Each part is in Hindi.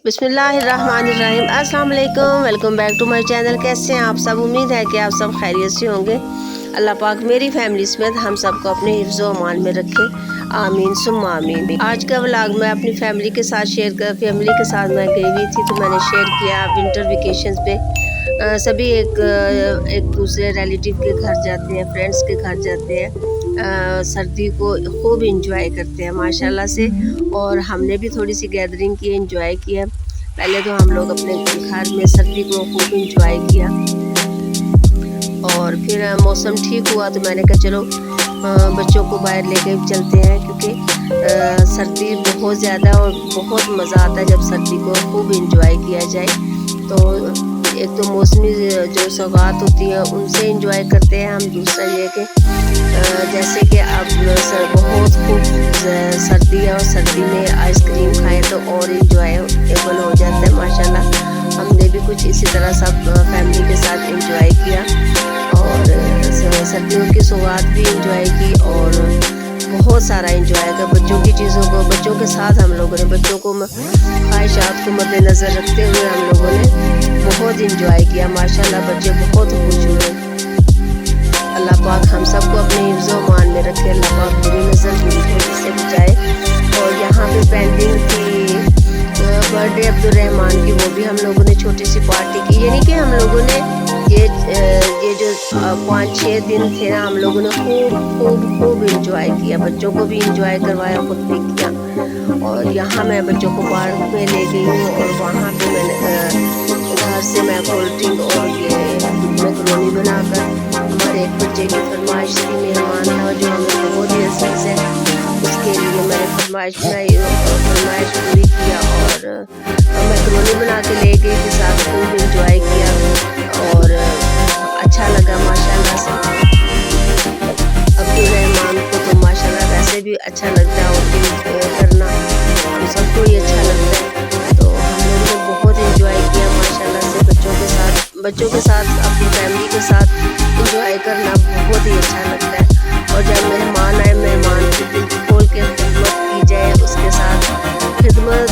बिस्मिल्लाहिर्रहमानिर्रहीम। अस्सलाम वालेकुम, welcome back to my channel. कैसे हैं आप सब? उम्मीद है कि आप सब खैरियत से होंगे। अल्लाह पाक मेरी फैमिली समेत हम सबको अपने हिफ्ज़ व अमान में रखे, आमीन सुम्मा आमीन। आज का व्लॉग मैं अपनी फैमिली के साथ मैं गई हुई थी, तो मैंने शेयर किया विंटर वेकेशंस पे। सभी एक दूसरे रिलेटिव के घर जाते हैं, फ्रेंड्स के घर जाते हैं, सर्दी को खूब इंजॉय करते हैं माशाल्लाह से। और हमने भी थोड़ी सी गैदरिंग की, इंजॉय किया। पहले तो हम लोग अपने घर में सर्दी को खूब इंजॉय किया, और फिर मौसम ठीक हुआ तो मैंने कहा चलो बच्चों को बाहर लेके चलते हैं, क्योंकि सर्दी बहुत ज़्यादा और बहुत मज़ा आता है जब सर्दी को खूब इंजॉय किया जाए। तो एक तो मौसमी जो सौगात होती है उनसे इंजॉय करते हैं हम। दूसरा ये कि जैसे कि अब बहुत खूब सर्दी है और सर्दी में आइसक्रीम खाएं तो और इंजॉयबल हो जाता है माशाल्लाह। हमने भी कुछ इसी तरह सब फैमिली के साथ इंजॉय किया, और सर्दियों की सौगात भी इंजॉय की, और बहुत सारा इंजॉय किया। बच्चों की चीज़ों को बच्चों के साथ हम लोगों ने, बच्चों को ख्वाहिशात को मद्देनज़र रखते हुए हम लोगों ने बहुत इंजॉय किया माशाल्लाह। बच्चे बहुत खुश हुए। अल्लाह पाक हम सबको अपने हिफ्ज़ व अमान में रखे, अल्लाह पाक बुरी नज़र बुरी चीज़ से बचाए। और यहाँ पे पेंडिंग थी बर्थडे अब्दुर्रहमान की, वो भी हम लोगों ने छोटी सी पार्टी की। यानी कि हम लोगों ने ये जो 5-6 दिन थे ना, हम लोगों ने खूब इंजॉय किया। बच्चों को भी इंजॉय करवाया, खुद भी किया। और यहाँ मैं बच्चों को पार्क में ले गई हूँ, और वहाँ पे मैंने घर से मैं कोल्ड ड्रिंक और ये मैकरोनी बनाकर, हमारे एक बच्चे की फरमाइश थी, मेहमान था जो हमें बहुत ही अजीज़ है, उसके लिए मैंने फरमाइश बनाई और फरमाइश पूरी किया, और मैकरोनी बना के ले गई थी, साथ खूब इंजॉय किया और अच्छा लगा माशाल्लाह से। अब्दुर्रहमान को तो माशाल्लाह वैसे भी अच्छा लगता है, और करना हम सबको ही अच्छा लगता है। तो हम लोगों ने बहुत इंजॉय किया माशाल्लाह से। बच्चों के साथ अपनी फैमिली के साथ इंजॉय करना बहुत ही अच्छा लगता है। और जब मेहमान आए, मेहमान की दिल खोल के खिदमत की जाए, उसके साथ खिदमत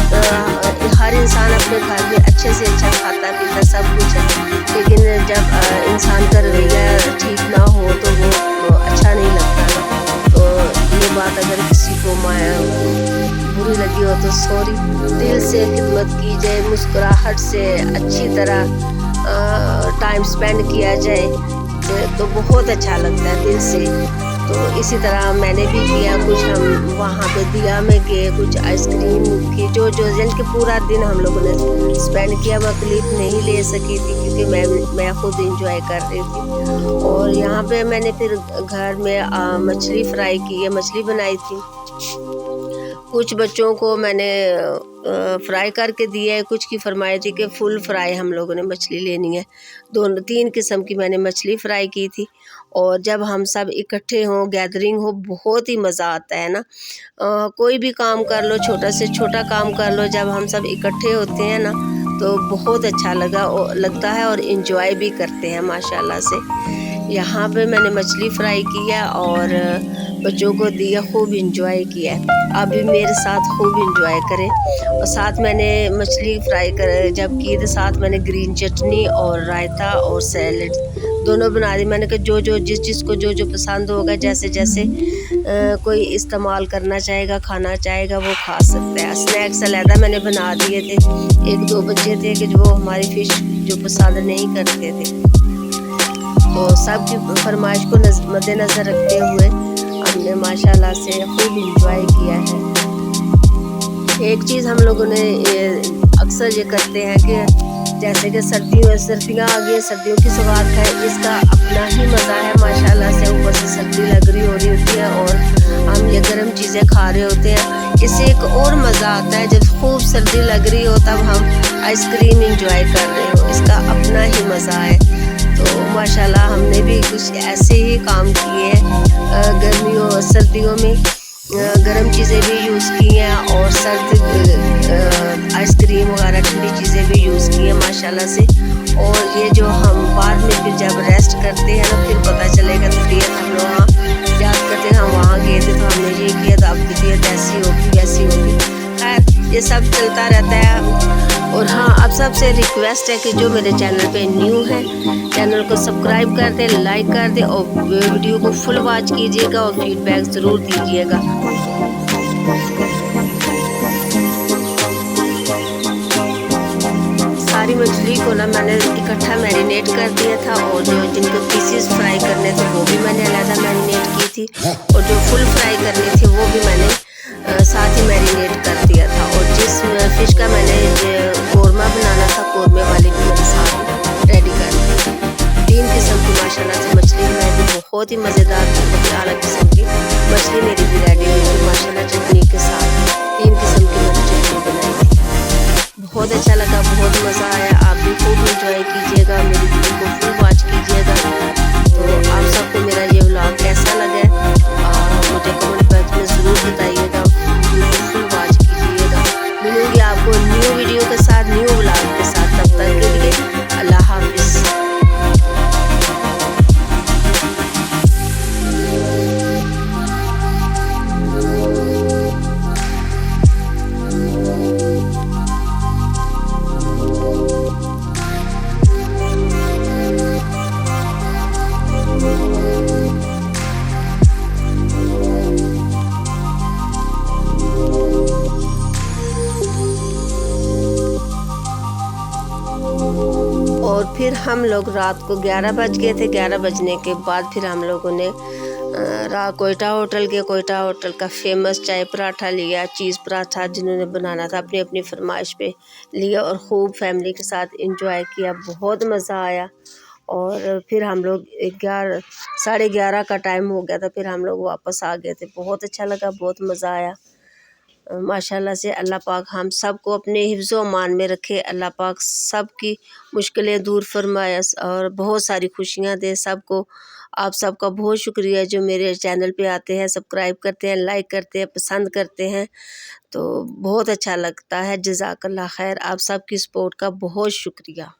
हर इंसान अपने घर में अच्छे से अच्छा खाता पीता सब कुछ है, लेकिन जब इंसान का रवैया ठीक ना हो तो वो अच्छा नहीं लगता ना। तो ये बात अगर किसी को बुरी लगी हो तो सॉरी। दिल से खिदमत की जाए, मुस्कुराहट से अच्छी तरह टाइम स्पेंड किया जाए तो बहुत अच्छा लगता है दिल से। तो इसी तरह मैंने भी किया। कुछ हम वहाँ पे दिया में गए, कुछ आइसक्रीम की जो कि पूरा दिन हम लोगों ने स्पेंड किया। मैं क्लिप नहीं ले सकी थी क्योंकि मैं खुद इंजॉय कर रही थी। और यहाँ पे मैंने फिर घर में मछली फ्राई की है, मछली बनाई थी। कुछ बच्चों को मैंने फ्राई करके दिया है, कुछ की फरमाइश थी कि फुल फ्राई हम लोगों ने मछली लेनी है। 2-3 किस्म की मैंने मछली फ्राई की थी। और जब हम सब इकट्ठे हों, गैदरिंग हो, बहुत ही मज़ा आता है ना। कोई भी काम कर लो, छोटा से छोटा काम कर लो, जब हम सब इकट्ठे होते हैं ना तो बहुत अच्छा लगता है, और इन्जॉय भी करते हैं माशाल्लाह से। यहाँ पे मैंने मछली फ्राई किया और बच्चों को दिया, खूब इंजॉय किया। आप भी मेरे साथ खूब इंजॉय करें। और साथ मैंने मछली फ्राई जब की तो साथ मैंने ग्रीन चटनी और रायता और सैलड दोनों बना दी। मैंने कहा जिस को जो पसंद होगा, जैसे कोई इस्तेमाल करना चाहेगा, खाना चाहेगा, वो खा सकता है। स्नैक्स अलहदा मैंने बना दिए थे। 1-2 बच्चे थे कि वो हमारी फ़िश जो पसंद नहीं करते थे, तो सब की फरमाइश को मद्देनज़र रखते हुए हमने माशाल्लाह से खूब इंजॉय किया है। एक चीज़ हम लोगों ने अक्सर ये करते हैं कि जैसे कि सर्दियाँ आ गई, सर्दियों की सौगात है, इसका अपना ही मज़ा है माशाल्लाह से। ऊपर से सर्दी लग रही हो रही होती है और हम ये गर्म चीज़ें खा रहे होते हैं। इससे एक और मज़ा आता है, जब खूब सर्दी लग रही हो तब हम आइसक्रीम इंजॉय कर रहे हो, इसका अपना ही मज़ा है। तो माशाल्लाह हमने भी कुछ ऐसे ही काम किए हैं। गर्मियों और सर्दियों में गर्म चीज़ें भी यूज़ की हैं, और सर्द आइसक्रीम वगैरह ठंडी चीज़ें भी यूज़ की हैं माशाल्लाह से। और ये जो हम बाद में फिर जब रेस्ट करते हैं ना, फिर पता चलेगा तबीयत हम लोग वहाँ याद करते हैं, हम वहाँ गए थे तो हमने ये किया था, अब तबीयत ऐसी होगी वैसी होगी। खैर ये सब चलता रहता है। सबसे रिक्वेस्ट है कि जो मेरे चैनल पे न्यू है चैनल को सब्सक्राइब कर दे, लाइक कर दे और वीडियो को फुल वॉच कीजिएगा और फीडबैक ज़रूर दीजिएगा। सारी मछली को ना मैंने इकट्ठा मैरिनेट कर दिया था और जो जिनको पीसेस फ्राई करने थे वो भी मैंने अलग मैरिनेट की थी और जो फुल फ्राई करनी थी वो भी मैंने साथ ही मैरिनेट कर दिया था। और जिस फिश का मैंने कौरमा बनाना था कौरमे वाली भी मैंने साथ रेडी कर दी। 3 किस्म की माशाल्लाह से मछली बनाई थी, बहुत ही मज़ेदार, बहुत ही आला किस्म की मछली मेरी भी रेडी हुई थी माशाल्लाह चटनी के साथ। 3 किस्म की मैंने चटनी बनाई थी, बहुत अच्छा लगा, बहुत मज़ा आया। आप भी खूब इंजॉय कीजिएगा, मेरी वीडियो को फुल वॉच कीजिएगा। तो आप सबको मेरा ये व्लॉग कैसा लगा मुझे कमेंट बॉक्स में ज़रूर बताइएगा, फुल वॉच कीजिएगा। मिलूँगी आपको न्यू वीडियो के साथ, न्यू व्लॉग के साथ। तब तक के लिए अल्लाह हाफिज़। और फिर हम लोग रात को 11 बज गए थे। 11 बजने के बाद फिर हम लोगों ने कोयटा होटल का फेमस चाय पराठा लिया, चीज़ पराठा जिन्होंने बनाना था अपनी अपनी फरमाइश पे लिया और खूब फैमिली के साथ एंजॉय किया, बहुत मज़ा आया। और फिर हम लोग 11:30 का टाइम हो गया था, फिर हम लोग वापस आ गए थे। बहुत अच्छा लगा, बहुत मज़ा आया माशाल्लाह से। अल्लाह पाक हम सब को अपने हिफ्ज़ व अमान में रखे, अल्लाह पाक सब की मुश्किलें दूर फरमाए और बहुत सारी खुशियाँ दे सबको। आप सबका बहुत शुक्रिया जो मेरे चैनल पे आते हैं, सब्सक्राइब करते हैं, लाइक करते हैं, पसंद करते हैं, तो बहुत अच्छा लगता है। जज़ाकल्लाह खैर, आप सबकी सपोर्ट का बहुत शुक्रिया।